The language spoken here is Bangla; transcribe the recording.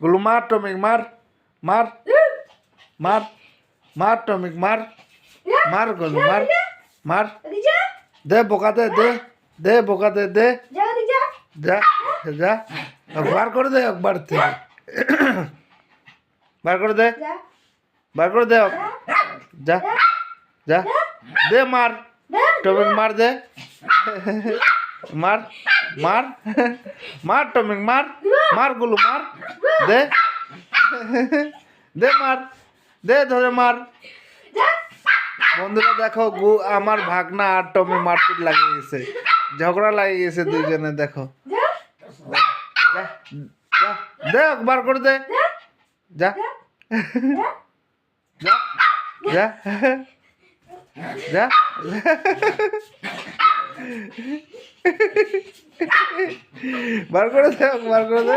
গুলু মার টমিক মার মার মার মার টমিক মার মার গুলু মার মার দে বোকা দে দে দে বোকা দে দে যা যা বার করে দে একবার থেকে বার করে দে বার করে দে যা যা দে মার টমিক মার দে মার মার মার টমিক মার মার গুলু মার দে দে মার দে ধরে মার বন্ধুরা দেখো আমার ভাগনা আর টমি মারপিট লাগিয়ে গেছে ঝগড়া লাগিয়ে গেছে দুইজনে দেখো যা যা দে বার করে দে যা যা যা যা বার করে দে বার করে দে